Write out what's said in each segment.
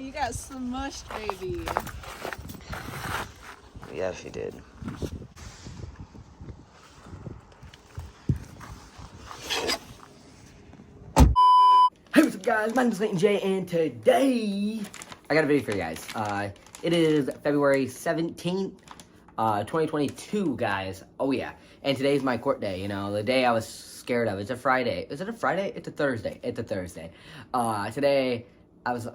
you got smushed, baby. Yeah, she did. Hey, what's up, guys? My name is Leighton J, and today I got a video for you guys. It is February 17th, 2022, guys. Oh, yeah. And today's my court day, you know, the day I was scared of. It's a Friday. Is it a Friday? It's a Thursday. It's a Thursday. Today I was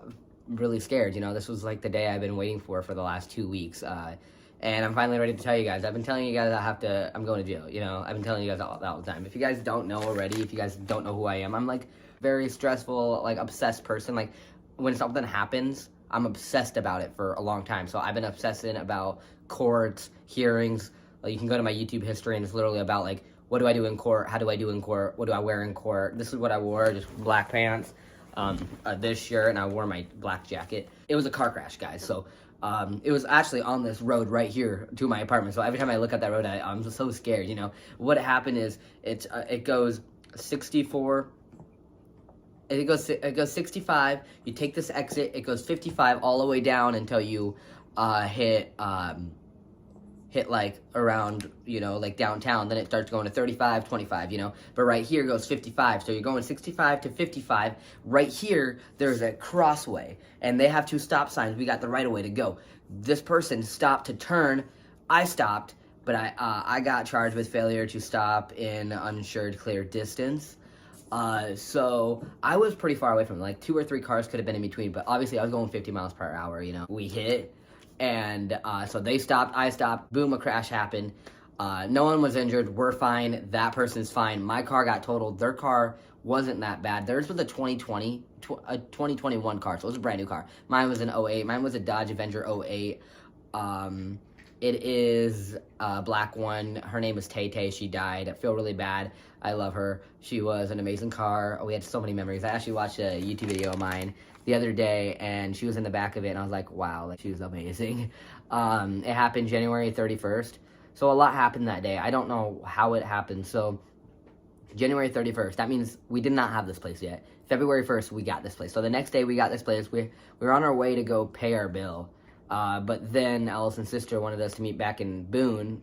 really scared, you know. This was like the day I've been waiting for the last 2 weeks. And I'm finally ready to tell you guys. I've been telling you guys I'm going to jail, you know. I've been telling you guys all the time. If you guys don't know already, if you guys don't know who I am, I'm like very stressful, like obsessed person. Like when something happens, I'm obsessed about it for a long time. So I've been obsessing about courts, hearings. Like you can go to my YouTube history and it's literally about like, what do I do in court? How do I do in court? What do I wear in court? This is what I wore, just black pants, this shirt, and I wore my black jacket. It was a car crash, guys. So it was actually on this road right here to my apartment. So every time I look at that road, I'm just so scared, you know. What happened is it goes 64. It goes 65. You take this exit. It goes 55 all the way down until you hit like around, you know, like downtown. Then it starts going to 35, 25, you know. But right here goes 55. So you're going 65 to 55. Right here, there's a crossway, and they have 2 stop signs. We got the right of way to go. This person stopped to turn. I stopped, but I got charged with failure to stop in uninsured clear distance. So I was pretty far away from it. Like 2 or 3 cars could have been in between, but obviously I was going 50 miles per hour, you know. We hit, and so they stopped, I stopped, boom, a crash happened. No one was injured, we're fine, that person's fine. My car got totaled, their car wasn't that bad. Theirs was a 2021 car, so it was a brand new car. Mine was an 08, mine was a Dodge Avenger 08. It is a black one. Her name is Tay Tay. She died. I feel really bad. I love her. She was an amazing car. We had so many memories. I actually watched a YouTube video of mine the other day, and she was in the back of it, and I was like, wow, like, she was amazing. It happened January 31st, so a lot happened that day. I don't know how it happened. So January 31st, that means we did not have this place yet. February 1st, we got this place. So the next day we got this place. We were on our way to go pay our bill. But then Allison's sister wanted us to meet back in Boone,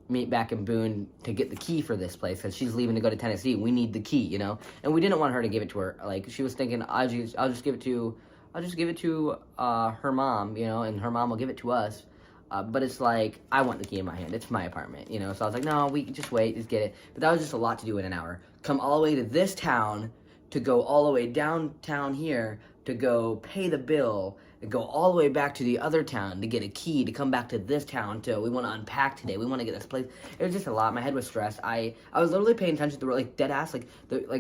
meet back in Boone to get the key for this place, because she's leaving to go to Tennessee. We need the key, you know, and we didn't want her to give it to her. Like, she was thinking, I'll just give it to her mom, you know, and her mom will give it to us. But it's like, I want the key in my hand. It's my apartment, you know. So I was like, no, we just wait, just get it. But that was just a lot to do in an hour. Come all the way to this town, to go all the way downtown here, to go pay the bill, and go all the way back to the other town to get a key, to come back to this town we want to unpack today, we want to get this place. It was just a lot. My head was stressed. I was literally paying attention to the road, like dead ass, like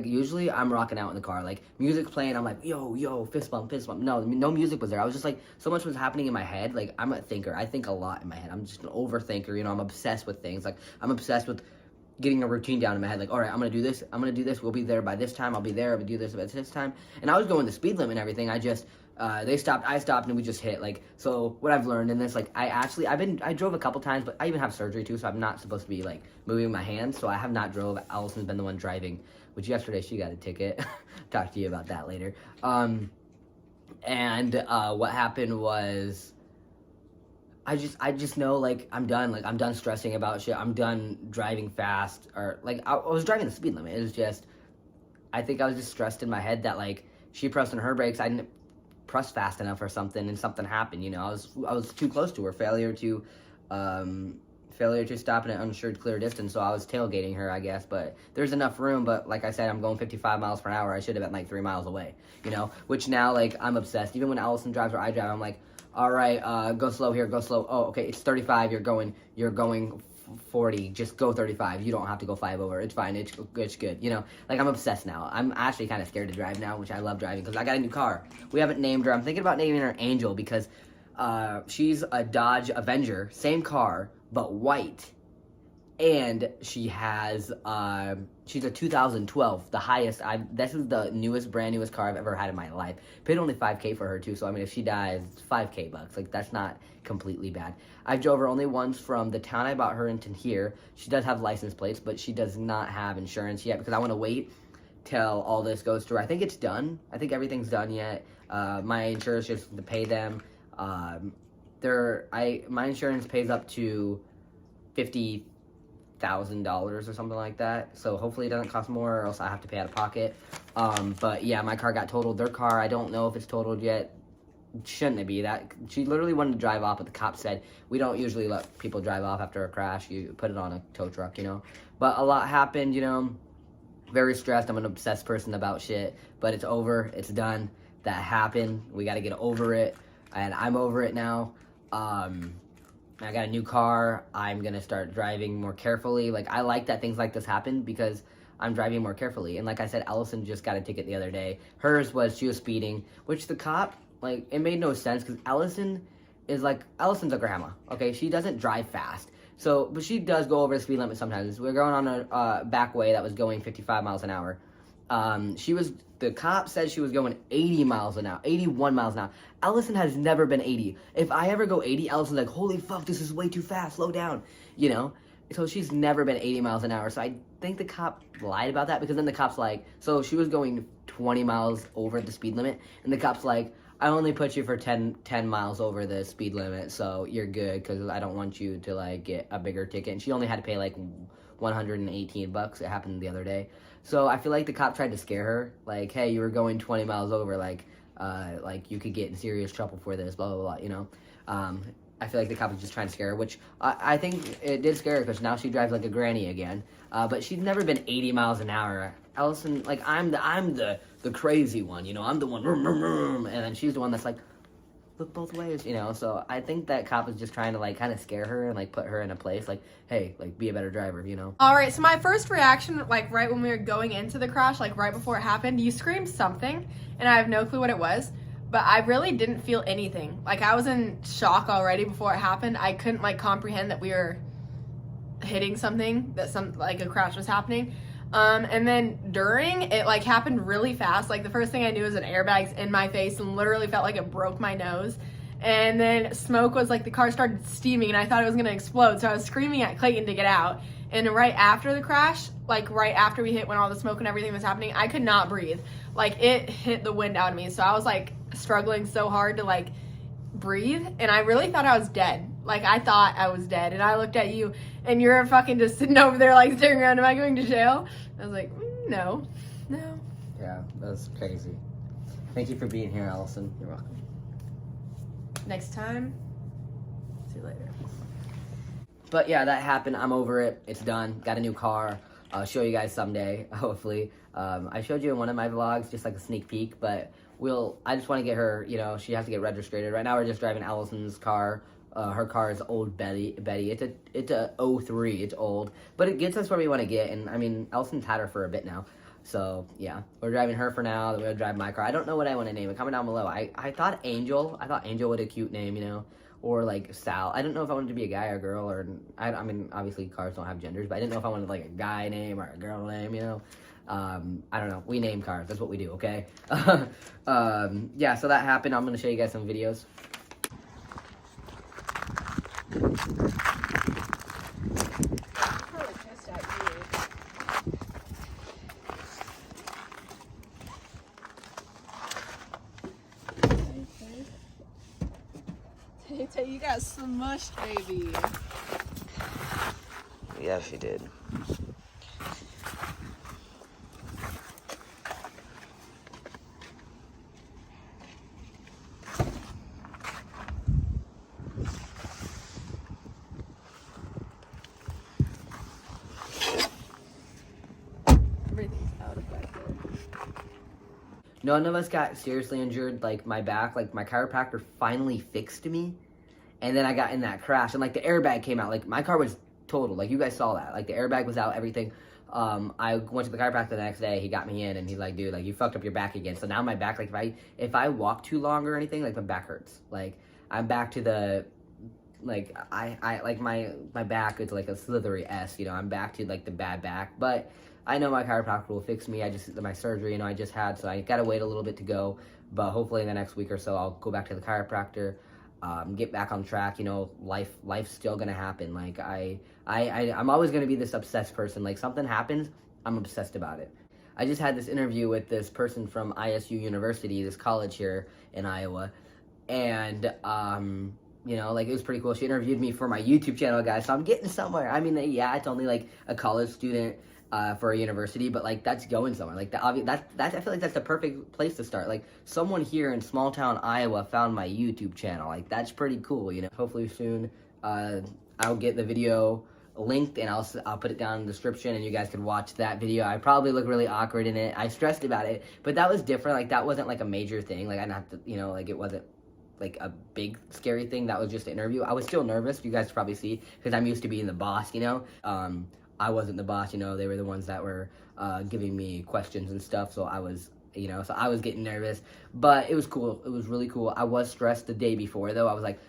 usually I'm rocking out in the car, like music's playing, I'm like, yo, fist bump. No music was there. I was just like, so much was happening in my head. Like, I'm a thinker. I think a lot in my head. I'm just an overthinker, you know. I'm obsessed with things. Like, I'm obsessed with getting a routine down in my head, like, all right, I'm gonna do this, we'll be there by this time, I'll be there, I'll do this by this time. And I was going the speed limit and everything. I just, they stopped, I stopped, and we just hit. Like, so what I've learned in this, like, I drove a couple times, but I even have surgery too, so I'm not supposed to be, like, moving my hands, so I have not drove. Allison's been the one driving, which yesterday she got a ticket. Talk to you about that later. What happened was, I just know, like, I'm done stressing about shit. I'm done driving fast, or, like, I was driving the speed limit. It was just, I think I was just stressed in my head that, like, she pressed on her brakes, I didn't press fast enough or something, and something happened, you know. I was too close to her. Failure to stop in an uninsured clear distance, so I was tailgating her, I guess. But there's enough room, but like I said, I'm going 55 miles per hour. I should have been, like, 3 miles away, you know, which now, like, I'm obsessed. Even when Allison drives or I drive, I'm like, all right, go slow here, go slow. Oh, okay, it's 35, you're going 40, just go 35. You don't have to go 5 over. It's fine, it's good, you know? Like, I'm obsessed now. I'm actually kind of scared to drive now, which I love driving, because I got a new car. We haven't named her. I'm thinking about naming her Angel, because she's a Dodge Avenger, same car, but white. And she has, she's a 2012, the highest, this is the brand newest car I've ever had in my life. Paid only $5K for her too, so I mean, if she dies, it's $5K bucks. Like, that's not completely bad. I drove her only once from the town I bought her into here. She does have license plates, but she does not have insurance yet, because I want to wait till all this goes through. I think it's done. I think everything's done yet. My insurance just to pay them. My insurance pays up to $50,000 or something like that. So hopefully it doesn't cost more, or else I have to pay out of pocket. But yeah, my car got totaled. Their car, I don't know if it's totaled yet. Shouldn't it be? That she literally wanted to drive off, but the cop said we don't usually let people drive off after a crash. You put it on a tow truck, you know. But a lot happened, you know. Very stressed. I'm an obsessed person about shit, but it's over. It's done. That happened. We got to get over it, and I'm over it now. I got a new car. I'm gonna start driving more carefully. Like, I like that things like this happen because I'm driving more carefully. And like I said, Allison just got a ticket the other day. Hers was, she was speeding, which the cop, like, it made no sense because Allison's a grandma, okay? She doesn't drive fast. So, but she does go over the speed limit sometimes. We're going on a back way that was going 55 miles an hour. The cop said she was going 80 miles an hour, 81 miles an hour. Allison has never been 80. If I ever go 80, Allison's like, holy fuck, this is way too fast, slow down, you know? So she's never been 80 miles an hour. So I think the cop lied about that because then the cop's like, so she was going 20 miles over the speed limit, and the cop's like, I only put you for 10 miles over the speed limit, so you're good because I don't want you to, like, get a bigger ticket. And she only had to pay, like, $118. It happened the other day. So I feel like the cop tried to scare her. Like, hey, you were going 20 miles over. Like you could get in serious trouble for this, blah, blah, blah, you know? I feel like the cop was just trying to scare her, which I think it did scare her because now she drives like a granny again. But she's never been 80 miles an hour. Allison, like, I'm the crazy one, you know? I'm the one, and then she's the one that's like, look both ways, you know? So I think that cop is just trying to, like, kind of scare her and, like, put her in a place, like, hey, like, be a better driver, you know? All right, so my first reaction, like, right when we were going into the crash, like, right before it happened, you screamed something, and I have no clue what it was, but I really didn't feel anything. Like, I was in shock already before it happened. I couldn't, like, comprehend that we were hitting something, that a crash was happening. And then during, it, like, happened really fast. Like, the first thing I knew was an airbag's in my face and literally felt like it broke my nose. And then smoke was, like, the car started steaming and I thought it was going to explode. So I was screaming at Clayton to get out. And right after the crash, like, right after we hit, when all the smoke and everything was happening, I could not breathe. Like, it hit the wind out of me. So I was, like, struggling so hard to, like, breathe. And I really thought I was dead. Like, I thought I was dead. And I looked at you, and you're fucking just sitting over there, like, staring around. Am I going to jail? I was like, no. Yeah, that's crazy. Thank you for being here, Allison. You're welcome. Next time. See you later. But yeah, that happened. I'm over it. It's done. Got a new car. I'll show you guys someday, hopefully. I showed you in one of my vlogs, just like a sneak peek, but I just want to get her, you know, she has to get registered. Right now we're just driving Allison's car. Her car is old Betty. It's a 03. It's old, but it gets us where we want to get. And I mean, Allison's had her for a bit now, so yeah, we're driving her for now. Then we'll drive my car. I don't know what I want to name it. Comment down below. I thought Angel. I thought Angel was a cute name, you know, or like Sal. I don't know if I wanted to be a guy or a girl, or I mean, obviously cars don't have genders, but I didn't know if I wanted like a guy name or a girl name, you know. I don't know. We name cars. That's what we do. Okay. Yeah. So that happened. I'm gonna show you guys some videos. You got smushed, baby. Yeah, she did. Everything's out of back there. None of us got seriously injured. Like, my back, like, my chiropractor finally fixed me. And then I got in that crash, and, like, the airbag came out. Like, my car was total. Like, you guys saw that. Like, the airbag was out, everything. I went to the chiropractor the next day. He got me in, and he's like, dude, like, you fucked up your back again. So now my back, like, if I walk too long or anything, like, my back hurts. Like, I'm back to the, like, like, my back is like a slithery S, you know. I'm back to, like, the bad back. But I know my chiropractor will fix me. My surgery, you know, I just had, so I gotta wait a little bit to go. But hopefully in the next week or so, I'll go back to the chiropractor. Get back on track, you know. Life's still gonna happen. Like, I'm always gonna be this obsessed person. Like, something happens, I'm obsessed about it. I just had this interview with this person from ISU University, this college here in Iowa, and you know, like, it was pretty cool. She interviewed me for my YouTube channel, guys, so I'm getting somewhere. I mean, yeah, it's only like a college student for a university, but like, that's going somewhere. Like, I feel like that's the perfect place to start. Like, someone here in small town Iowa found my YouTube channel. Like, that's pretty cool, you know. Hopefully soon I'll get the video linked, and I'll put it down in the description, and you guys can watch that video. I probably look really awkward in it. I stressed about it, but that was different. Like, that wasn't like a major thing. Like, I didn't have to, you know, like, it wasn't like a big scary thing. That was just an interview. I was still nervous, you guys probably see, because I'm used to being the boss, you know. I wasn't the boss, you know. They were the ones that were giving me questions and stuff, so I was, you know, so I was getting nervous, but it was cool. It was really cool. I was stressed the day before, though. I was like,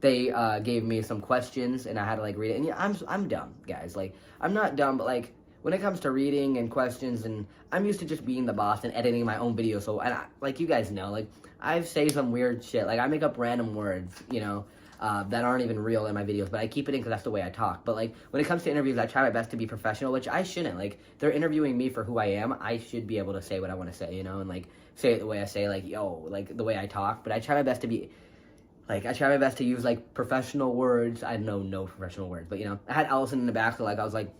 they gave me some questions, and I had to, like, read it. And yeah, I'm dumb, guys. Like, I'm not dumb, but, like, when it comes to reading and questions, and I'm used to just being the boss and editing my own videos. So, and like, you guys know, like, I say some weird shit. Like, I make up random words, you know, that aren't even real in my videos, but I keep it in because that's the way I talk. But, like, when it comes to interviews, I try my best to be professional, which I shouldn't. Like, they're interviewing me for who I am. I should be able to say what I want to say, you know, and, like, say it the way I say, like, yo, like, the way I talk. But I try my best to be, like, I try my best to use, like, professional words. I know no professional words, but, you know, I had Allison in the back, so, like, I was like,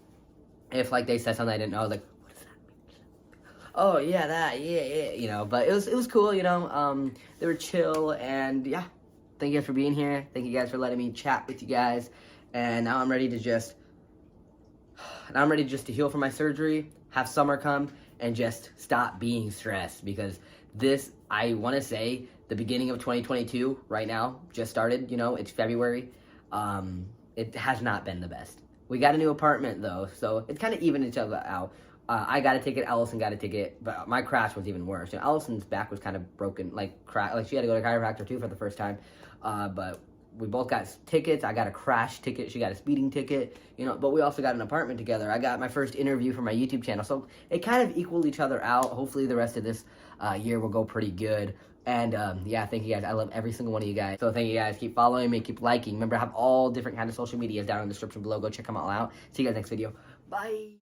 if, like, they said something I didn't know, I was like, what does that mean? Oh, yeah, that, yeah, you know. But it was cool, you know. They were chill, and, yeah. Thank you guys for being here. Thank you guys for letting me chat with you guys. And now I'm ready to just to heal from my surgery, have summer come, and just stop being stressed. Because this, I want to say, the beginning of 2022, right now, just started, you know, it's February. It has not been the best. We got a new apartment, though, so it's kind of even each other out. I got a ticket, Allison got a ticket, but my crash was even worse. You know, Allison's back was kind of broken, like she had to go to chiropractor, too, for the first time. But we both got tickets. I got a crash ticket. She got a speeding ticket, you know, but we also got an apartment together. I got my first interview for my YouTube channel, so it kind of equaled each other out. Hopefully the rest of this year will go pretty good. And, yeah, thank you guys. I love every single one of you guys. So thank you guys. Keep following me. Keep liking. Remember, I have all different kinds of social medias down in the description below. Go check them all out. See you guys next video. Bye.